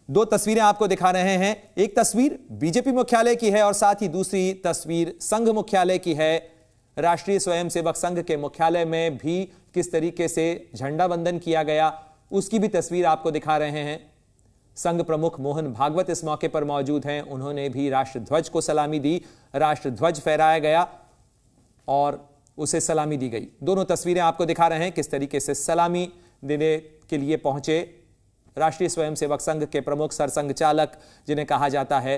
दो तस्वीरें आपको दिखा रहे हैं। एक तस्वीर बीजेपी मुख्यालय की है और साथ ही दूसरी तस्वीर संघ मुख्यालय की है। राष्ट्रीय स्वयंसेवक संघ के मुख्यालय में भी किस तरीके से झंडा वंदन किया गया उसकी भी तस्वीर आपको दिखा रहे हैं। संघ प्रमुख मोहन भागवत इस मौके पर मौजूद हैं। उन्होंने भी राष्ट्रध्वज को सलामी दी। राष्ट्रध्वज फहराया गया और उसे सलामी दी गई। दोनों तस्वीरें आपको दिखा रहे हैं किस तरीके से सलामी देने के लिए पहुंचे राष्ट्रीय स्वयंसेवक संघ के प्रमुख सरसंघ चालक जिन्हें कहा जाता है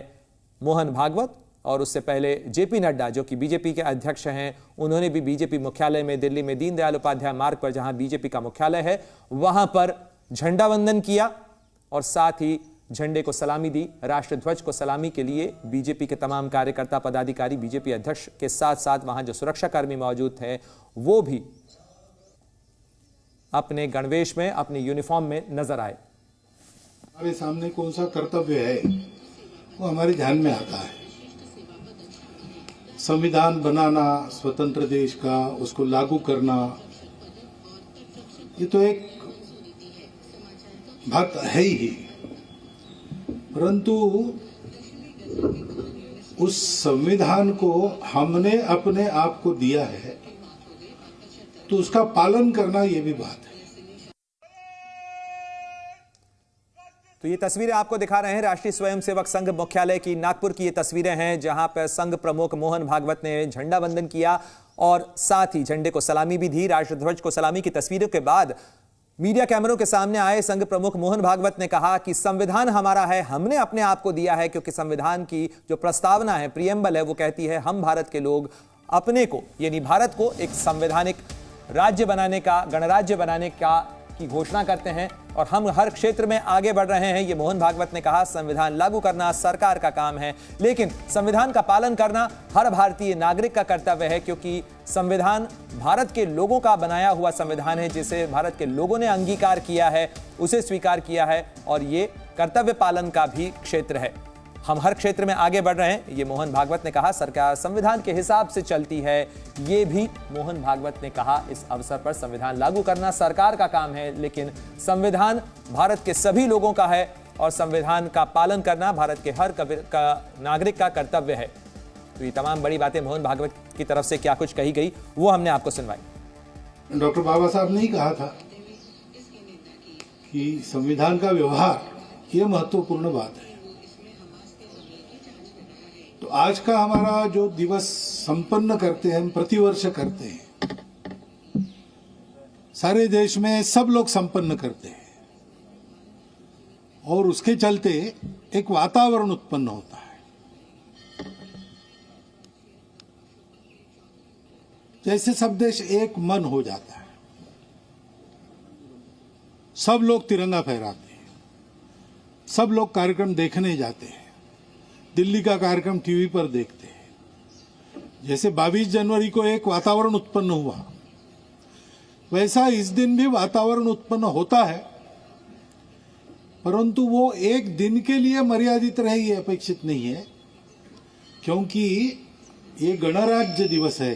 मोहन भागवत, और उससे पहले जेपी नड्डा जो कि बीजेपी के अध्यक्ष हैं, उन्होंने भी बीजेपी मुख्यालय में दिल्ली में दीनदयाल उपाध्याय मार्ग पर जहां बीजेपी का मुख्यालय है वहां पर झंडा वंदन किया और साथ ही झंडे को सलामी दी। राष्ट्रध्वज को सलामी के लिए बीजेपी के तमाम कार्यकर्ता पदाधिकारी बीजेपी अध्यक्ष के साथ साथ वहां जो सुरक्षाकर्मी मौजूद थे वो भी अपने गणवेश में अपनी यूनिफॉर्म में नजर आए। हमारे सामने कौन सा कर्तव्य है वो हमारे ध्यान में आता है। संविधान बनाना स्वतंत्र देश का, उसको लागू करना, ये तो एक बात है ही, परंतु उस संविधान को हमने अपने आप को दिया है तो उसका पालन करना ये भी बात है। तो ये तस्वीरें आपको दिखा रहे हैं राष्ट्रीय स्वयंसेवक संघ मुख्यालय की नागपुर की ये तस्वीरें हैं जहां पर संघ प्रमुख मोहन भागवत ने झंडा वंदन किया और साथ ही झंडे को सलामी भी दी। राष्ट्रध्वज को सलामी की तस्वीरों के बाद मीडिया कैमरों के सामने आए संघ प्रमुख मोहन भागवत ने कहा कि संविधान हमारा है, हमने अपने आप को दिया है, क्योंकि संविधान की जो प्रस्तावना है, प्रियम्बल है, वो कहती है हम भारत के लोग अपने को यानी भारत को एक संवैधानिक राज्य बनाने का, गणराज्य बनाने का की घोषणा करते हैं और हम हर क्षेत्र में आगे बढ़ रहे हैं। ये मोहन भागवत ने कहा संविधान लागू करना सरकार का काम है, लेकिन संविधान का पालन करना हर भारतीय नागरिक का कर्तव्य है, क्योंकि संविधान भारत के लोगों का बनाया हुआ संविधान है जिसे भारत के लोगों ने अंगीकार किया है, उसे स्वीकार किया है और ये कर्तव्य पालन का भी क्षेत्र है। हम हर क्षेत्र में आगे बढ़ रहे हैं, ये मोहन भागवत ने कहा। सरकार संविधान के हिसाब से चलती है, ये भी मोहन भागवत ने कहा। इस अवसर पर संविधान लागू करना सरकार का काम है, लेकिन संविधान भारत के सभी लोगों का है और संविधान का पालन करना भारत के हर नागरिक का कर्तव्य है। तो ये तमाम बड़ी बातें मोहन भागवत की तरफ से क्या कुछ कही गई वो हमने आपको सुनवाई। डॉक्टर बाबा साहब ने ही कहा था कि संविधान का व्यवहार ये महत्वपूर्ण बात है। तो आज का हमारा जो दिवस संपन्न करते हैं, हम प्रतिवर्ष करते हैं, सारे देश में सब लोग संपन्न करते हैं और उसके चलते एक वातावरण उत्पन्न होता है। जैसे सब देश एक मन हो जाता है, सब लोग तिरंगा फहराते हैं, सब लोग कार्यक्रम देखने जाते हैं, दिल्ली का कार्यक्रम टीवी पर देखते हैं। जैसे 22 जनवरी को एक वातावरण उत्पन्न हुआ, वैसा इस दिन भी वातावरण उत्पन्न होता है, परंतु वो एक दिन के लिए मर्यादित रहे ये अपेक्षित नहीं है, क्योंकि ये गणराज्य दिवस है।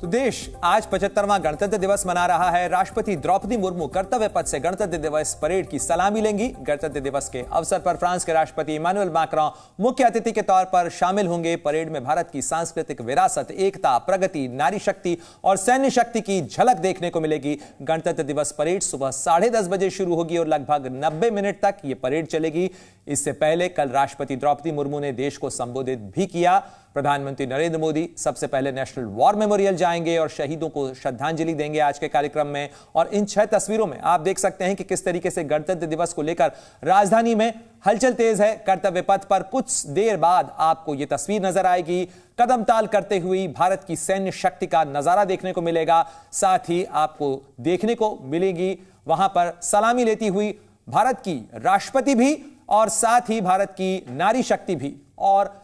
तो देश आज 75वां गणतंत्र दिवस मना रहा है। राष्ट्रपति द्रौपदी मुर्मू कर्तव्य पथ से गणतंत्र दिवस परेड की सलामी लेंगी। गणतंत्र दिवस के अवसर पर फ्रांस के राष्ट्रपति इमैनुअल मैक्रों मुख्य अतिथि के तौर पर शामिल होंगे। परेड में भारत की सांस्कृतिक विरासत, एकता, प्रगति, नारी शक्ति और सैन्य शक्ति की झलक देखने को मिलेगी। गणतंत्र दिवस परेड सुबह 10:30 बजे शुरू होगी और लगभग 90 मिनट तक यह परेड चलेगी। इससे पहले कल राष्ट्रपति द्रौपदी मुर्मू ने देश को संबोधित भी किया। प्रधानमंत्री नरेंद्र मोदी सबसे पहले नेशनल वॉर मेमोरियल जाएंगे और शहीदों को श्रद्धांजलि देंगे आज के कार्यक्रम में। और इन 6 तस्वीरों में आप देख सकते हैं कि किस तरीके से गणतंत्र दिवस को लेकर राजधानी में हलचल तेज है। कर्तव्य पथ पर कुछ देर बाद आपको यह तस्वीर नजर आएगी। कदम ताल करते हुए भारत की सैन्य शक्ति का नजारा देखने को मिलेगा। साथ ही आपको देखने को मिलेगी वहां पर सलामी लेती हुई भारत की राष्ट्रपति भी और साथ ही भारत की नारी शक्ति भी। और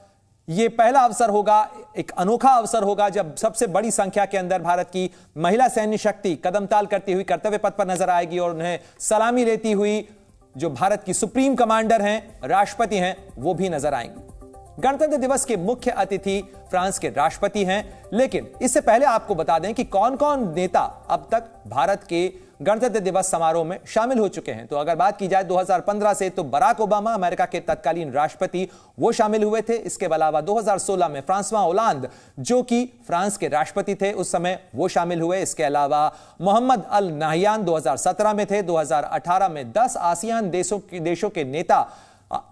यह पहला अवसर होगा, एक अनोखा अवसर होगा जब सबसे बड़ी संख्या के अंदर भारत की महिला सैन्य शक्ति कदम ताल करती हुई कर्तव्य पथ पर नजर आएगी और उन्हें सलामी लेती हुई जो भारत की सुप्रीम कमांडर हैं, राष्ट्रपति हैं, वो भी नजर आएंगी। गणतंत्र दिवस के मुख्य अतिथि फ्रांस के राष्ट्रपति हैं, लेकिन इससे पहले आपको बता दें कि कौन कौन नेता अब तक भारत के गणतंत्र दिवस समारोह में शामिल हो चुके हैं। तो अगर बात की जाए 2015 से, तो बराक ओबामा अमेरिका के तत्कालीन राष्ट्रपति वो शामिल हुए थे। इसके अलावा 2016 में फ्रांसवा ओलांद जो कि फ्रांस के राष्ट्रपति थे उस समय, वो शामिल हुए। इसके अलावा मोहम्मद अल नाहयान 2017 में थे। 2018 में 10 आसियान देशों के नेता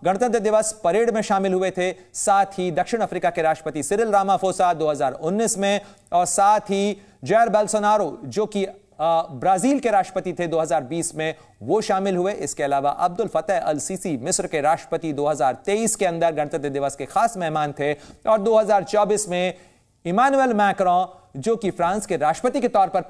गणतंत्र दिवस परेड में शामिल हुए थे। साथ ही दक्षिण अफ्रीका के राष्ट्रपति सिरिल रामाफोसा 2019 में, और साथ ही जायर बोल्सोनारो जो कि ब्राजील के राष्ट्रपति थे 2020 में, वो शामिल हुए। इसके अलावा अब्दुल फतेह अल सीसी मिस्र के राष्ट्रपति 2023 के अंदर गणतंत्र दिवस के खास मेहमान थे। और 2024 में इमानुएल मैक्रों जो कि फ्रांस के राष्ट्रपति के तौर पर